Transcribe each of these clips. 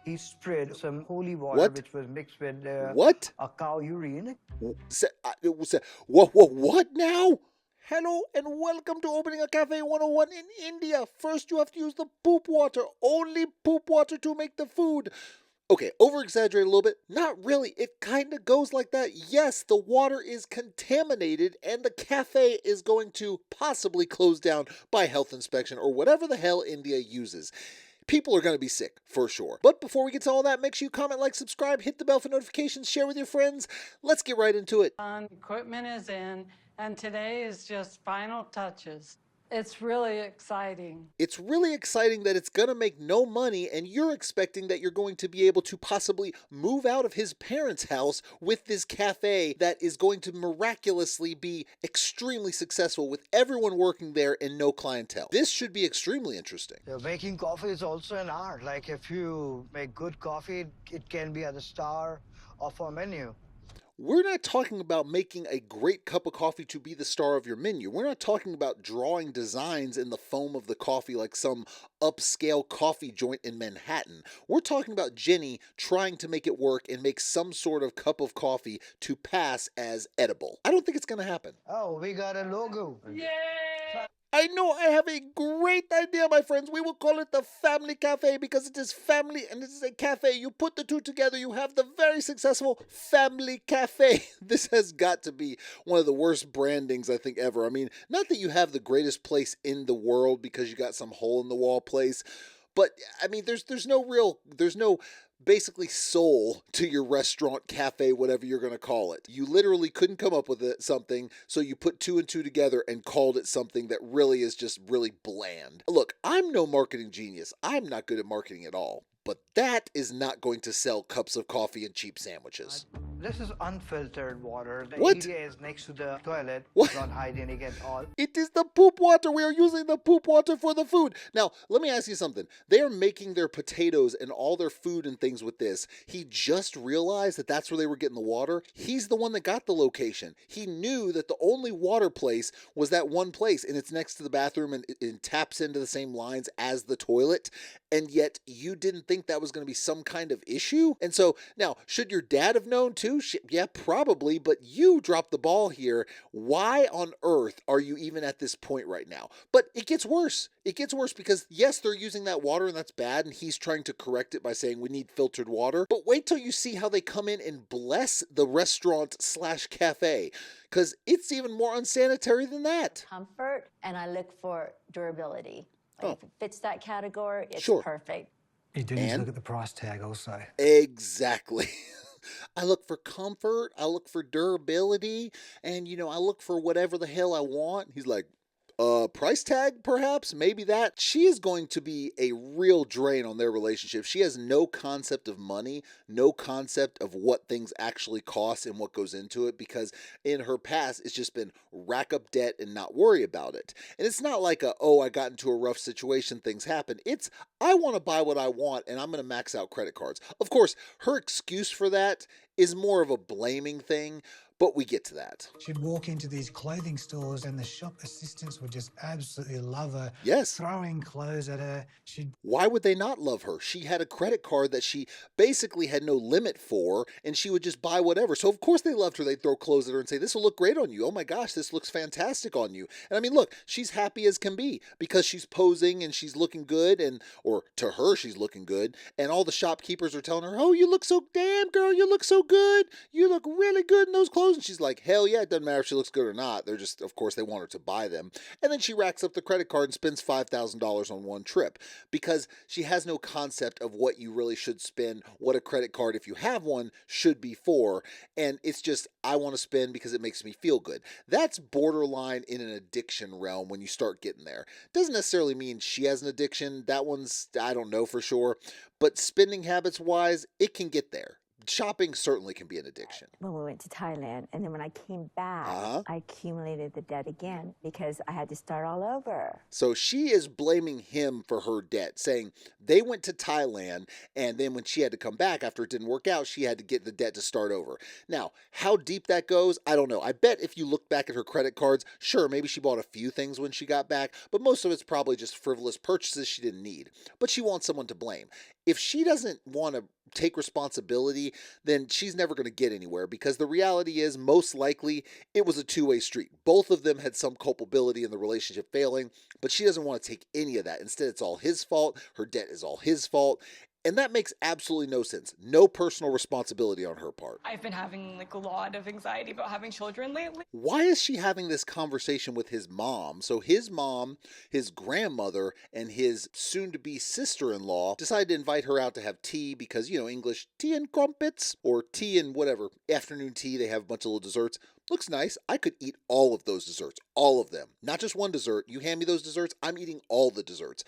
he sprayed some holy water What? which was mixed with What? a cow urine. What now? Hello and welcome to Opening a Cafe 101 in India. First, you have to use the poop water. Only poop water to make the food. Okay, over exaggerate a little bit. Not really. It kind of goes like that. Yes, the water is contaminated and the cafe is going to possibly close down by health inspection or whatever the hell India uses. People are going to be sick, for sure. But before we get to all that, make sure you comment, like, subscribe, hit the bell for notifications, share with your friends. Let's get right into it. Equipment is in, and today is just final touches. It's really exciting. It's really exciting that it's going to make no money, and you're expecting that you're going to be able to possibly move out of his parents' house with this cafe that is going to miraculously be extremely successful with everyone working there and no clientele. This should be extremely interesting. Making coffee is also an art. Like if you make good coffee, it can be at the star of a menu. We're not talking about making a great cup of coffee to be the star of your menu. We're not talking about drawing designs in the foam of the coffee like some upscale coffee joint in Manhattan. We're talking about Jenny trying to make it work and make some sort of cup of coffee to pass as edible. I don't think it's going to happen. Oh, we got a logo. Yay! I know I have a great idea, my friends. We will call it the Family Cafe because it is family and it is a cafe. You put the two together, you have the very successful Family Cafe. This has got to be one of the worst brandings I think ever. I mean, not that you have the greatest place in the world because you got some hole in the wall place, but I mean, there's no basically soul to your restaurant, cafe, whatever you're going to call it. You literally couldn't come up with something, so you put two and two together and called it something that really is just really bland. Look, I'm no marketing genius. I'm not good at marketing at all. But that is not going to sell cups of coffee and cheap sandwiches. This is unfiltered water. The What? area is next to the toilet. What? Not hygienic at all. It is the poop water. We are using the poop water for the food. Now, let me ask you something. They are making their potatoes and all their food and things with this. He just realized that that's where they were getting the water. He's the one that got the location. He knew that the only water place was that one place, and it's next to the bathroom and it taps into the same lines as the toilet. And yet you didn't think that was going to be some kind of issue? And so now, should your dad have known too? Yeah, probably, but you dropped the ball here. Why on earth are you even at this point right now? But it gets worse. It gets worse because yes, they're using that water and that's bad, and he's trying to correct it by saying we need filtered water. But wait till you see how they come in and bless the restaurant slash cafe, because it's even more unsanitary than that. Comfort, and I look for durability. Like if it fits that category, it's Sure. perfect. You do need to look at the price tag also. Exactly. I look for comfort, I look for durability, and I look for whatever the hell I want. He's like, price tag, perhaps? Maybe that. She is going to be a real drain on their relationship. She has no concept of money, no concept of what things actually cost and what goes into it, because in her past, it's just been rack up debt and not worry about it. And it's not like I got into a rough situation, things happen. It's, I want to buy what I want and I'm going to max out credit cards. Of course, her excuse for that is more of a blaming thing, but we get to that. She'd walk into these clothing stores and the shop assistants would just absolutely love her. Yes. Throwing clothes at her. Why would they not love her? She had a credit card that she basically had no limit for, and she would just buy whatever. So of course they loved her. They'd throw clothes at her and say, this will look great on you. Oh my gosh, this looks fantastic on you. And I mean, look, she's happy as can be because she's posing and she's looking good, or to her, she's looking good. And all the shopkeepers are telling her, oh, you look so damn, girl, you look so good. You look really good in those clothes. And she's like, hell yeah, it doesn't matter if she looks good or not. They're just, of course, they want her to buy them. And then she racks up the credit card and spends $5,000 on one trip because she has no concept of what you really should spend, what a credit card, if you have one, should be for. And it's just, I want to spend because it makes me feel good. That's borderline in an addiction realm when you start getting there. Doesn't necessarily mean she has an addiction. That one's, I don't know for sure. But spending habits wise, it can get there. shopping certainly can be an addiction. When we went to Thailand, and then when I came back, I accumulated the debt again because I had to start all over. So she is blaming him for her debt, saying they went to Thailand, and then when she had to come back after it didn't work out, she had to get the debt to start over. Now, how deep that goes, I don't know. I bet if you look back at her credit cards, sure, maybe she bought a few things when she got back, but most of it's probably just frivolous purchases she didn't need. But she wants someone to blame. If she doesn't want to take responsibility, then she's never going to get anywhere, because the reality is most likely it was a two-way street. Both of them had some culpability in the relationship failing, but she doesn't want to take any of that. Instead, it's all his fault. Her debt is all his fault. And that makes absolutely no sense. No personal responsibility on her part. I've been having like a lot of anxiety about having children lately. Why is she having this conversation with his mom? So his mom, his grandmother, and his soon-to-be sister-in-law decided to invite her out to have tea because, English tea and crumpets, or tea and whatever, afternoon tea. They have a bunch of little desserts. Looks nice. I could eat all of those desserts, all of them. Not just one dessert. You hand me those desserts, I'm eating all the desserts.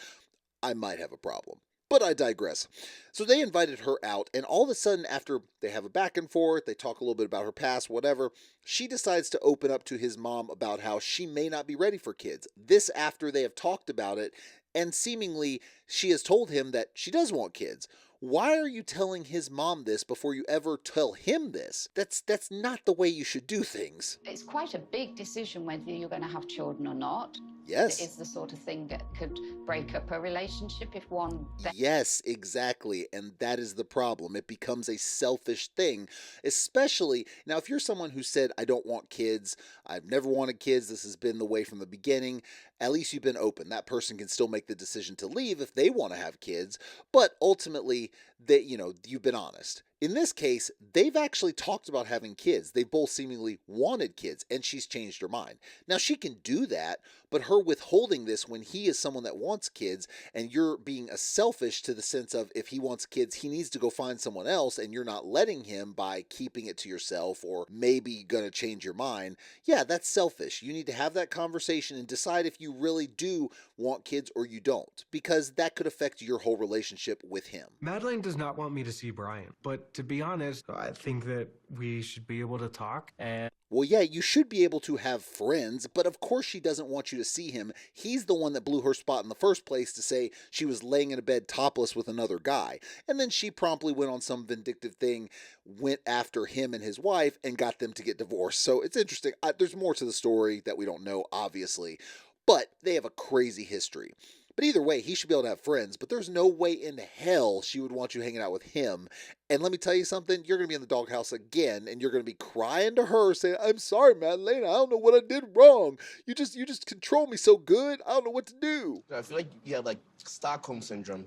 I might have a problem. But I digress. So they invited her out, and all of a sudden, after they have a back and forth, they talk a little bit about her past, whatever, she decides to open up to his mom about how she may not be ready for kids. This after they have talked about it, and seemingly she has told him that she does want kids. Why are you telling his mom this before you ever tell him this? That's not the way you should do things. It's quite a big decision whether you're going to have children or not. Yes. It is the sort of thing that could break up a relationship if one... Yes, exactly. And that is the problem. It becomes a selfish thing, especially... Now, if you're someone who said, I don't want kids, I've never wanted kids, this has been the way from the beginning, at least you've been open. That person can still make the decision to leave if they want to have kids, but ultimately, you've been honest. In this case, they've actually talked about having kids. They both seemingly wanted kids, and she's changed her mind. Now, she can do that, but her withholding this when he is someone that wants kids, and you're being a selfish to the sense of if he wants kids, he needs to go find someone else, and you're not letting him by keeping it to yourself or maybe going to change your mind. Yeah, that's selfish. You need to have that conversation and decide if you really do want kids or you don't, because that could affect your whole relationship with him. Madeline does not want me to see Brian, but to be honest, I think that we should be able to talk. And well, yeah, you should be able to have friends, but of course she doesn't want you to see him. He's the one that blew her spot in the first place to say she was laying in a bed topless with another guy. And then she promptly went on some vindictive thing, went after him and his wife, and got them to get divorced. So it's interesting. There's more to the story that we don't know, obviously, but they have a crazy history. But either way, he should be able to have friends, but there's no way in hell she would want you hanging out with him. And let me tell you something, you're going to be in the doghouse again, and you're going to be crying to her saying, I'm sorry, Madeleine, I don't know what I did wrong. You just control me so good, I don't know what to do. I feel like you have Stockholm syndrome.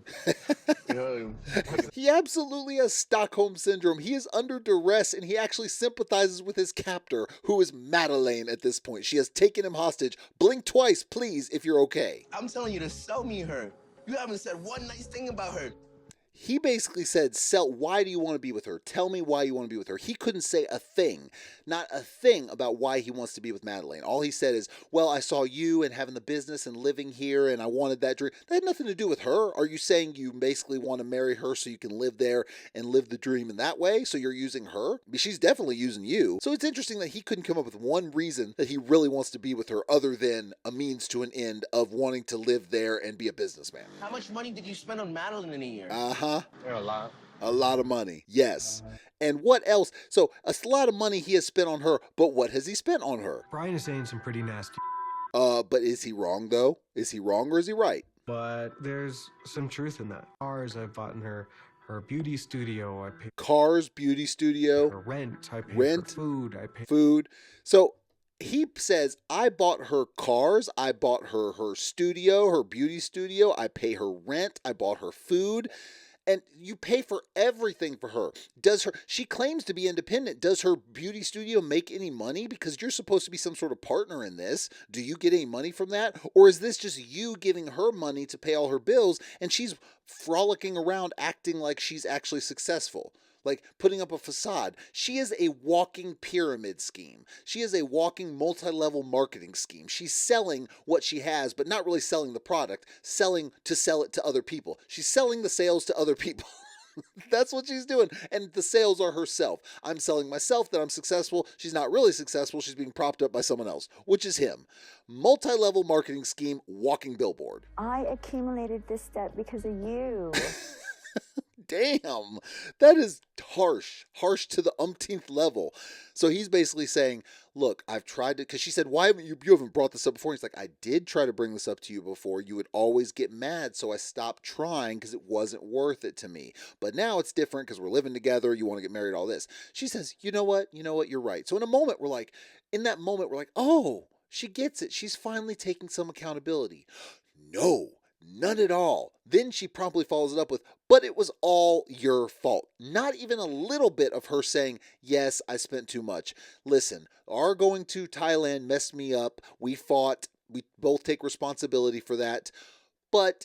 He absolutely has Stockholm syndrome. He is under duress, and he actually sympathizes with his captor, who is Madeleine at this point. She has taken him hostage. Blink twice, please, if you're okay. I'm telling you to sell me her. You haven't said one nice thing about her. He basically said, why do you want to be with her? Tell me why you want to be with her. He couldn't say a thing, not a thing about why he wants to be with Madeleine. All he said is, well, I saw you and having the business and living here and I wanted that dream. That had nothing to do with her. Are you saying you basically want to marry her so you can live there and live the dream in that way? So you're using her? I mean, she's definitely using you. So it's interesting that he couldn't come up with one reason that he really wants to be with her other than a means to an end of wanting to live there and be a businessman. How much money did you spend on Madeleine in a year? A lot of money, yes. And what else? So a lot of money he has spent on her, but what has he spent on her? Brian is saying some pretty nasty. But is he wrong though? Is he wrong or is he right? But there's some truth in that. Cars I've bought in her beauty studio. I pay cars, beauty studio, her rent. I pay rent, for food. I pay food. So he says, I bought her cars, I bought her studio, her beauty studio, I pay her rent, I bought her food. And you pay for everything for her. She claims to be independent. Does her beauty studio make any money? Because you're supposed to be some sort of partner in this. Do you get any money from that? Or is this just you giving her money to pay all her bills and she's frolicking around acting like she's actually successful? Like putting up a facade. She is a walking pyramid scheme. She is a walking multi-level marketing scheme. She's selling what she has, but not really selling the product, selling to sell it to other people. She's selling the sales to other people. That's what she's doing. And the sales are herself. I'm selling myself that I'm successful. She's not really successful. She's being propped up by someone else, which is him. Multi-level marketing scheme, walking billboard. I accumulated this debt because of you. Damn, that is harsh to the umpteenth level. So he's basically saying, look, I've tried to, because she said, why haven't you haven't brought this up before? He's like, I did try to bring this up to you before. You would always get mad, so I stopped trying because it wasn't worth it to me. But now it's different because we're living together. You want to get married, all this. She says, you know what? You're right. So in that moment, we're like, oh, she gets it. She's finally taking some accountability. No. None at all. Then she promptly follows it up with, but it was all your fault. Not even a little bit of her saying, yes, I spent too much. Listen, our going to Thailand messed me up. We fought. We both take responsibility for that. But,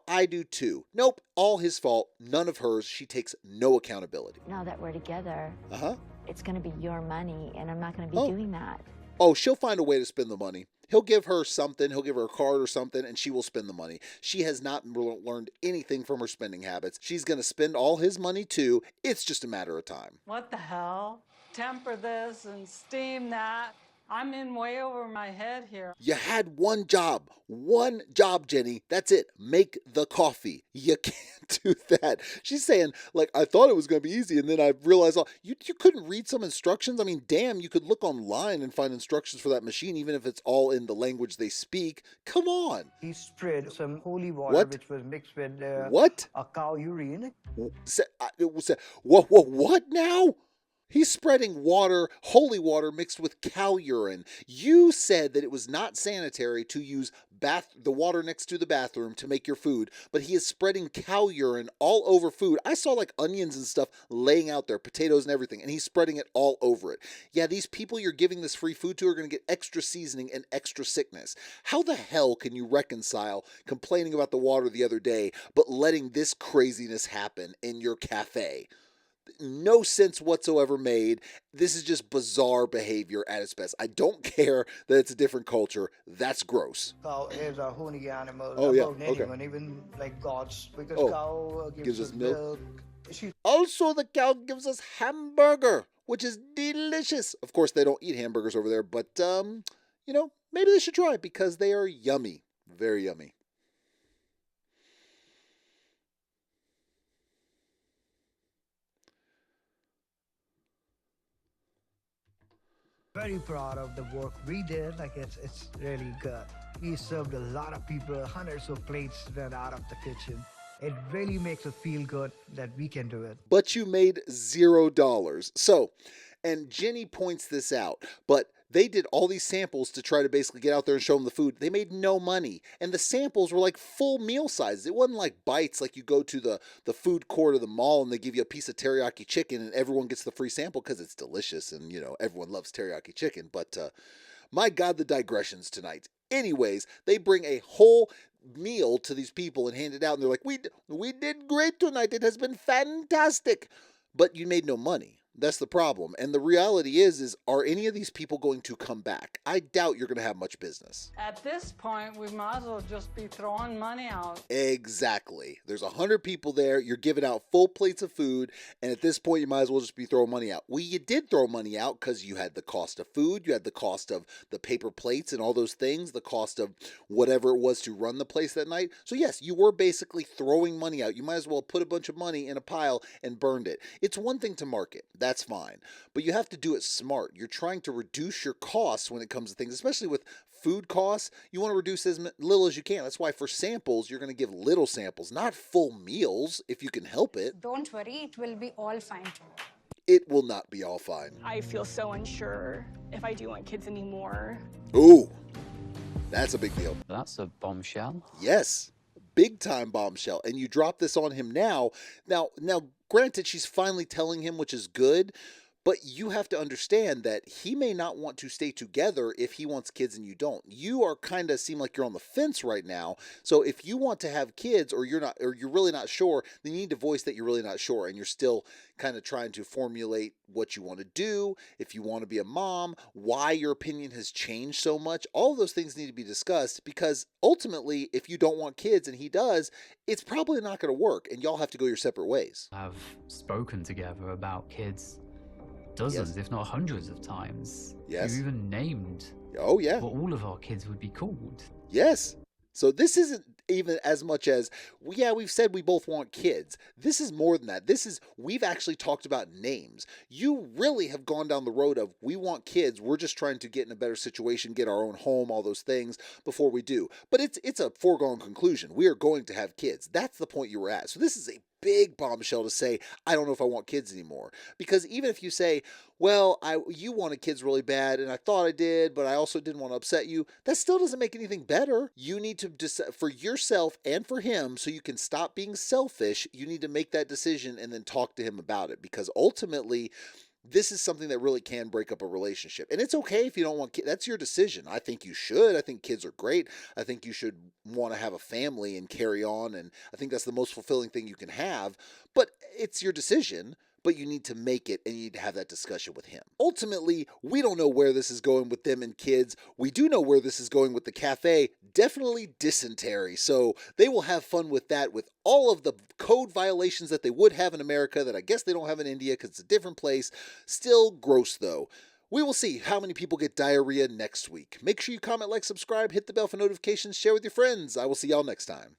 I do too. Nope, all his fault. None of hers. She takes no accountability. Now that we're together, it's going to be your money, and I'm not going to be doing that. Oh, she'll find a way to spend the money. He'll give her something. He'll give her a card or something, and she will spend the money. She has not learned anything from her spending habits. She's going to spend all his money, too. It's just a matter of time. What the hell? Temper this and steam that. I'm in way over my head here. You had one job, Jenny. That's it. Make the coffee. You can't do that. She's saying, I thought it was going to be easy, and then I realized, you couldn't read some instructions? I mean, damn, you could look online and find instructions for that machine, even if it's all in the language they speak. Come on. He sprayed some holy water, which was mixed with a cow urine. What now? He's spreading water, holy water mixed with cow urine. You said that it was not sanitary to use the water next to the bathroom to make your food, but he is spreading cow urine all over food. I saw onions and stuff laying out there, potatoes and everything, and he's spreading it all over it. Yeah, these people you're giving this free food to are going to get extra seasoning and extra sickness. How the hell can you reconcile complaining about the water the other day, but letting this craziness happen in your cafe? No sense whatsoever made. This is just bizarre behavior at its best. I don't care that it's a different culture. That's gross. Cow is a holy animal. Oh, yeah. Anyone, even gods, because cow gives us milk. Also, the cow gives us hamburger, which is delicious. Of course, they don't eat hamburgers over there, but, maybe they should try because they are yummy. Very yummy. Very proud of the work we did. It's really good. We served a lot of people, hundreds of plates went out of the kitchen. It really makes us feel good that we can do it. But you made $0. So, and Jenny points this out, but they did all these samples to try to basically get out there and show them the food. They made no money. And the samples were full meal sizes. It wasn't like bites like you go to the food court of the mall and they give you a piece of teriyaki chicken and everyone gets the free sample because it's delicious and, everyone loves teriyaki chicken. But my God, the digressions tonight. Anyways, they bring a whole meal to these people and hand it out and they're like, we did great tonight. It has been fantastic. But you made no money. That's the problem. And the reality is are any of these people going to come back? I doubt you're going to have much business. At this point, we might as well just be throwing money out. Exactly. There's 100 people there. You're giving out full plates of food. And at this point, you might as well just be throwing money out. Well, you did throw money out because you had the cost of food. You had the cost of the paper plates and all those things, the cost of whatever it was to run the place that night. So yes, you were basically throwing money out. You might as well put a bunch of money in a pile and burned it. It's one thing to market. That's fine. But you have to do it smart. You're trying to reduce your costs when it comes to things, especially with food costs. You want to reduce as little as you can. That's why for samples, you're going to give little samples, not full meals if you can help it. Don't worry, it will be all fine. It will not be all fine. I feel so unsure if I do want kids anymore. Ooh, that's a big deal. That's a bombshell. Yes. Big time bombshell. And you drop this on him now. Now, granted, she's finally telling him, which is good, But you have to understand that he may not want to stay together if he wants kids and you don't. You are kind of seem like you're on the fence right now. So if you want to have kids or you're really not sure, then you need to voice that you're really not sure and you're still kind of trying to formulate what you want to do, if you want to be a mom, why your opinion has changed so much. All of those things need to be discussed because ultimately, if you don't want kids and he does, it's probably not going to work and y'all have to go your separate ways. Have spoken together about kids dozens, if not hundreds of times. Yes. We've even named what all of our kids would be called. Yes. So this isn't even as much as, we've said we both want kids. This is more than that. We've actually talked about names. You really have gone down the road of, we want kids. We're just trying to get in a better situation, get our own home, all those things before we do. But it's a foregone conclusion. We are going to have kids. That's the point you were at. So this is a big bombshell to say, I don't know if I want kids anymore. Because even if you say, well, you wanted kids really bad and I thought I did, but I also didn't want to upset you, that still doesn't make anything better. You need to decide for yourself and for him, so you can stop being selfish. You need to make that decision and then talk to him about it, because ultimately this is something that really can break up a relationship. And it's okay if you don't want kids. That's your decision. I think you should. I think kids are great. I think you should want to have a family and carry on. And I think that's the most fulfilling thing you can have. But it's your decision. But you need to make it and you need to have that discussion with him. Ultimately, we don't know where this is going with them and kids. We do know where this is going with the cafe. Definitely dysentery. So they will have fun with that, with all of the code violations that they would have in America that I guess they don't have in India because it's a different place. Still gross though. We will see how many people get diarrhea next week. Make sure you comment, like, subscribe, hit the bell for notifications, share with your friends. I will see y'all next time.